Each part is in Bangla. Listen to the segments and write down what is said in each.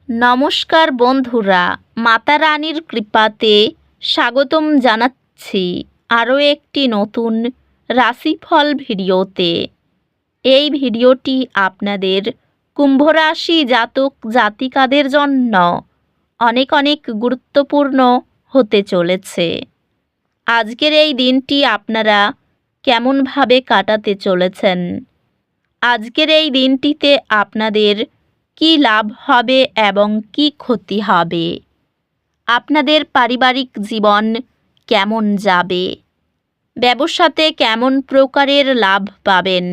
নমস্কার বন্ধুরা, মাতা রানীর কৃপাতে স্বাগতম জানাচ্ছি আরও একটি নতুন রাশিফল ভিডিওতে। এই ভিডিওটি আপনাদের কুম্ভ রাশি জাতক জাতিকাদের জন্য অনেক অনেক গুরুত্বপূর্ণ হতে চলেছে। আজকের এই দিনটি আপনারা কেমনভাবে কাটাতে চলেছেন, আজকের এই দিনটিতে আপনাদের কি লাভ হবে এবং কি ক্ষতি হবে, আপনাদের পারিবারিক জীবন কেমন যাবে, ব্যবসাতে কেমন প্রকারের লাভ পাবেন,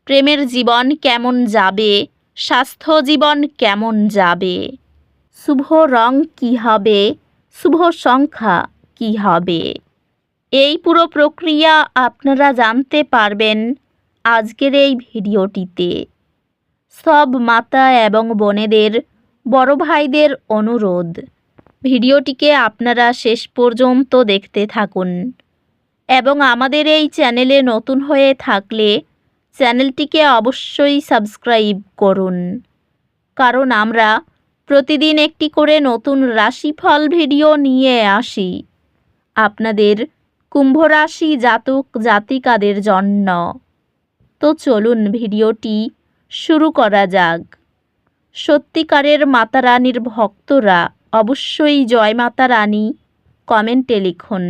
প্রেমের জীবন কেমন যাবে, স্বাস্থ্য জীবন কেমন যাবে, শুভ রং কি হবে, শুভ সংখ্যা কি হবে, এই পুরো প্রক্রিয়া আপনারা জানতে পারবেন আজকের এই ভিডিওটিতে। সব মাতা এবং বোনেদের, বড় ভাইদের অনুরোধ, ভিডিওটিকে আপনারা শেষ পর্যন্ত দেখতে থাকুন এবং আমাদের এই চ্যানেলে নতুন হয়ে থাকলে চ্যানেলটিকে অবশ্যই সাবস্ক্রাইব করুন, কারণ আমরা প্রতিদিন একটি করে নতুন রাশিফল ভিডিও নিয়ে আসি আপনাদের কুম্ভ রাশি জাতক জাতিকাদের জন্য। তো চলুন ভিডিওটি শুরু করা যাক। সত্যিকারের মাতা রানীর ভক্তরা অবশ্যই জয় মাতা রানী কমেন্টে লিখুন।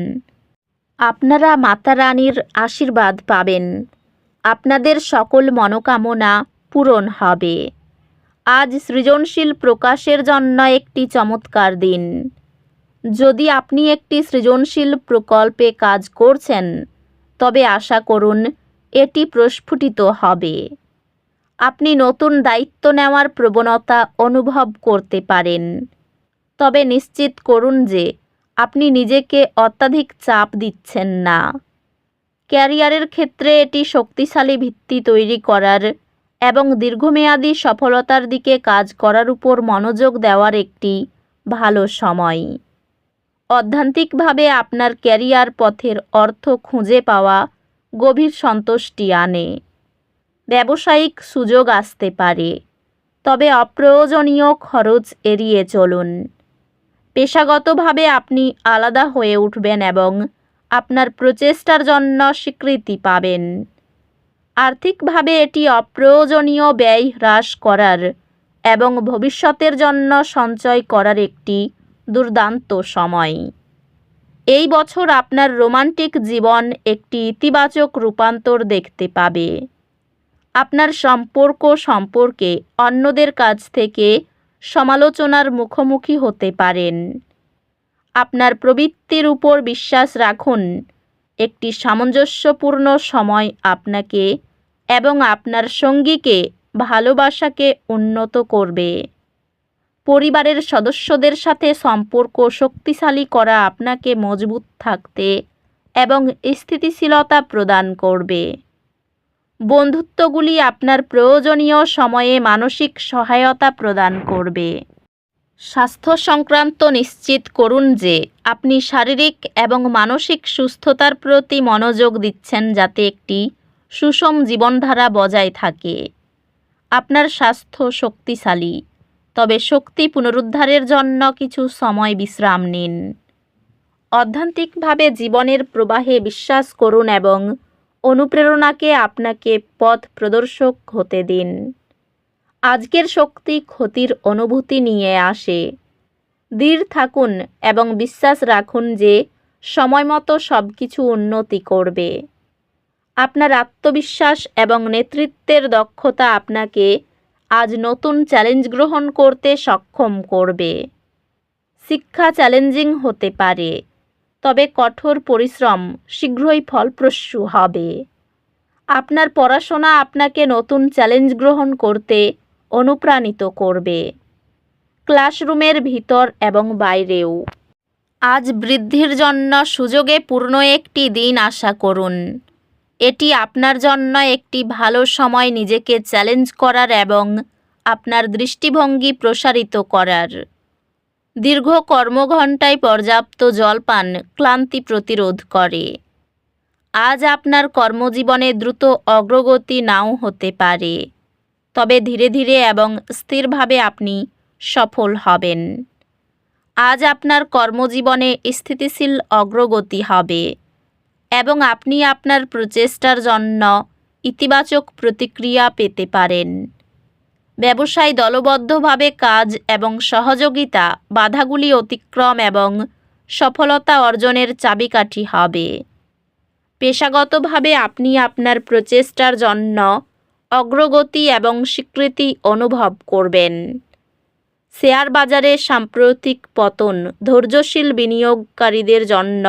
আপনারা মাতা রানীর আশীর্বাদ পাবেন, আপনাদের সকল মনোকামনা পূরণ হবে। আজ সৃজনশীল প্রকাশের জন্য একটি চমৎকার দিন। যদি আপনি একটি সৃজনশীল প্রকল্পে কাজ করছেন, তবে আশা করুন এটি প্রস্ফুটিত হবে। আপনি নতুন দায়িত্ব নেওয়ার প্রবণতা অনুভব করতে পারেন, তবে নিশ্চিত করুন যে আপনি নিজেকে অত্যাধিক চাপ দিচ্ছেন না। ক্যারিয়ারের ক্ষেত্রে এটি শক্তিশালী ভিত্তি তৈরি করার এবং দীর্ঘমেয়াদী সফলতার দিকে কাজ করার উপর মনোযোগ দেওয়ার একটি ভালো সময়। অধ্যাত্মিকভাবে আপনার ক্যারিয়ার পথের অর্থ খুঁজে পাওয়া গভীর সন্তুষ্টি আনে। ব্যবসায়িক সুযোগ আসতে পারে, তবে অপ্রয়োজনীয় খরচ এড়িয়ে চলুন। পেশাগতভাবে আপনি আলাদা হয়ে উঠবেন এবং আপনার প্রচেষ্টার জন্য স্বীকৃতি পাবেন। আর্থিকভাবে এটি অপ্রয়োজনীয় ব্যয় হ্রাস করার এবং ভবিষ্যতের জন্য সঞ্চয় করার একটি দুর্দান্ত সময়। এই বছর আপনার রোমান্টিক জীবন একটি ইতিবাচক রূপান্তর দেখতে পাবে। আপনার সম্পর্কে অন্যদের কাছ থেকে সমালোচনার মুখোমুখি হতে পারেন। আপনার প্রবৃত্তির উপর বিশ্বাস রাখুন। একটি সামঞ্জস্যপূর্ণ সময় আপনাকে এবং আপনার সঙ্গীকে ভালোবাসাকে উন্নত করবে। পরিবারের সদস্যদের সাথে সম্পর্ক শক্তিশালী করা আপনাকে মজবুত থাকতে এবং স্থিতিশীলতা প্রদান করবে। বন্ধুত্বগুলি আপনার প্রয়োজনীয় সময়ে মানসিক সহায়তা প্রদান করবে। স্বাস্থ্য সংক্রান্ত নিশ্চিত করুন যে আপনি শারীরিক এবং মানসিক সুস্থতার প্রতি মনোযোগ দিচ্ছেন, যাতে একটি সুষম জীবনধারা বজায় থাকে। আপনার স্বাস্থ্য শক্তিশালী, তবে শক্তি পুনরুদ্ধারের জন্য কিছু সময় বিশ্রাম নিন। আধ্যাত্মিকভাবে জীবনের প্রবাহে বিশ্বাস করুন এবং অনুপ্রেরণাকে আপনাকে পথ প্রদর্শক হতে দিন। আজকের শক্তি ক্ষতির অনুভূতি নিয়ে আসে। দৃঢ় থাকুন এবং বিশ্বাস রাখুন যে সময়মতো সব কিছু উন্নতি করবে। আপনার আত্মবিশ্বাস এবং নেতৃত্বের দক্ষতা আপনাকে আজ নতুন চ্যালেঞ্জ গ্রহণ করতে সক্ষম করবে। শিক্ষা চ্যালেঞ্জিং হতে পারে, তবে কঠোর পরিশ্রম শীঘ্রই ফলপ্রসূ হবে। আপনার পড়াশোনা আপনাকে নতুন চ্যালেঞ্জ গ্রহণ করতে অনুপ্রাণিত করবে, ক্লাসরুমের ভিতর এবং বাইরেও। আজ বৃদ্ধির জন্য সুযোগে পূর্ণ একটি দিন আশা করুন। এটি আপনার জন্য একটি ভালো সময় নিজেকে চ্যালেঞ্জ করার এবং আপনার দৃষ্টিভঙ্গি প্রসারিত করার। দীর্ঘ কর্মঘণ্টায় পর্যাপ্ত জল পান ক্লান্তি প্রতিরোধ করে। আজ আপনার কর্মজীবনে দ্রুত অগ্রগতি নাও হতে পারে, তবে ধীরে ধীরে এবং স্থিরভাবে আপনি সফল হবেন। আজ আপনার কর্মজীবনে স্থিতিশীল অগ্রগতি হবে এবং আপনি আপনার প্রচেষ্টার জন্য ইতিবাচক প্রতিক্রিয়া পেতে পারেন। ব্যবসায় দলবদ্ধভাবে কাজ এবং সহযোগিতা বাধাগুলি অতিক্রম এবং সফলতা অর্জনের চাবিকাঠি হবে। পেশাগতভাবে আপনি আপনার প্রচেষ্টার জন্য অগ্রগতি এবং স্বীকৃতি অনুভব করবেন। শেয়ার বাজারে সাম্প্রতিক পতন ধৈর্যশীল বিনিয়োগকারীদের জন্য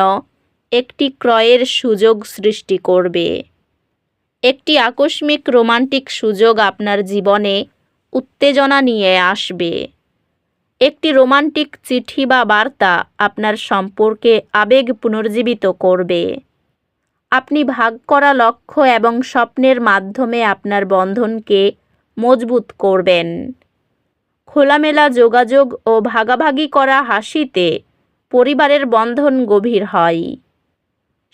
একটি ক্রয়ের সুযোগ সৃষ্টি করবে। একটি আকস্মিক রোমান্টিক সুযোগ আপনার জীবনে উত্তেজনা নিয়ে আসবে। একটি রোমান্টিক চিঠি বা বার্তা আপনার সম্পর্কে আবেগ পুনর্জীবিত করবে। আপনি ভাগ করা লক্ষ্য এবং স্বপ্নের মাধ্যমে আপনার বন্ধনকে মজবুত করবেন। খোলামেলা যোগাযোগ ও ভাগাভাগি করা হাসিতে পরিবারের বন্ধন গভীর হয়।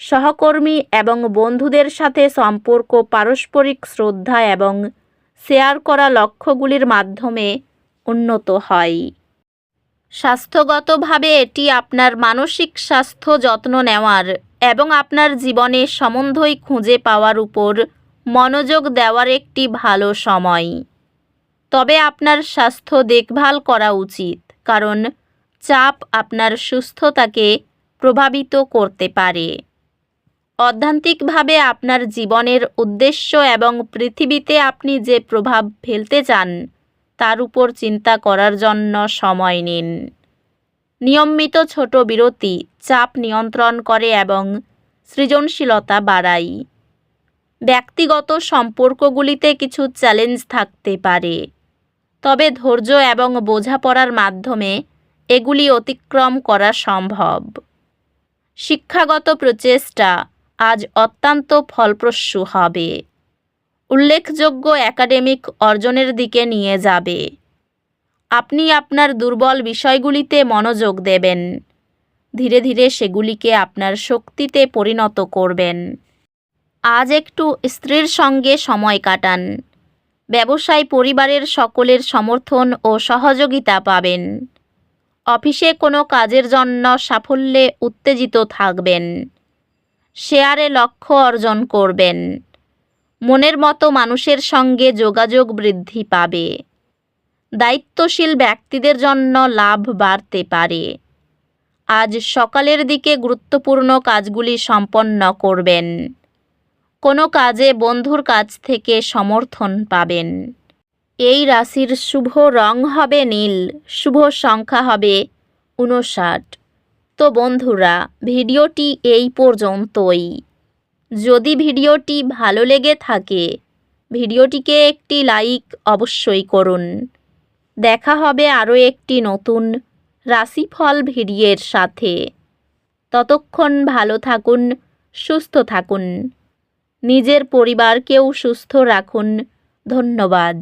সহকর্মী এবং বন্ধুদের সাথে সম্পর্ক পারস্পরিক শ্রদ্ধা এবং শেয়ার করা লক্ষ্যগুলির মাধ্যমে উন্নত হয়। স্বাস্থ্যগতভাবে এটি আপনার মানসিক স্বাস্থ্য যত্ন নেওয়ার এবং আপনার জীবনে সমন্বয় খুঁজে পাওয়ার উপর মনোযোগ দেওয়ার একটি ভালো সময়। তবে আপনার স্বাস্থ্য দেখভাল করা উচিত, কারণ চাপ আপনার সুস্থতাকে প্রভাবিত করতে পারে। অধ্যাত্মিকভাবে আপনার জীবনের উদ্দেশ্য এবং পৃথিবীতে আপনি যে প্রভাব ফেলতে চান তার উপর চিন্তা করার জন্য সময় নিন। নিয়মিত ছোট বিরতি চাপ নিয়ন্ত্রণ করে এবং সৃজনশীলতা বাড়ায়। ব্যক্তিগত সম্পর্কগুলিতে কিছু চ্যালেঞ্জ থাকতে পারে, তবে ধৈর্য এবং বোঝাপড়ার মাধ্যমে এগুলি অতিক্রম করা সম্ভব। শিক্ষাগত প্রচেষ্টা আজ অত্যন্ত ফলপ্রসূ হবে। উল্লেখযোগ্য একাডেমিক অর্জনের দিকে নিয়ে যাবে। আপনি আপনার দুর্বল বিষয়গুলিতে মনোযোগ দেবেন। ধীরে ধীরে সেগুলিকে আপনার শক্তিতে পরিণত করবেন। আজ একটু স্ত্রীর সঙ্গে সময় কাটান। ব্যবসায় পরিবারের সকলের সমর্থন ও সহযোগিতা পাবেন। অফিসে কোনো কাজের জন্য সাফল্যে উত্তেজিত থাকবেন। শেয়ারে লক্ষ্য অর্জন করবেন। মনের মতো মানুষের সঙ্গে যোগাযোগ বৃদ্ধি পাবে। দায়িত্বশীল ব্যক্তিদের জন্য লাভ বাড়তে পারে। আজ সকালের দিকে গুরুত্বপূর্ণ কাজগুলি সম্পন্ন করবেন। কোনো কাজে বন্ধুর কাছ থেকে সমর্থন পাবেন। এই রাশির শুভ রং হবে নীল, শুভ সংখ্যা হবে 59। তো বন্ধুরা, ভিডিওটি এই পর্যন্তই। যদি ভিডিওটি ভালো লেগে থাকে ভিডিওটিকে একটি লাইক অবশ্যই করুন। দেখা হবে আরও একটি নতুন রাশিফল ভিডিওর সাথে। ততক্ষণ ভালো থাকুন, সুস্থ থাকুন, নিজের পরিবারকেও সুস্থ রাখুন। ধন্যবাদ।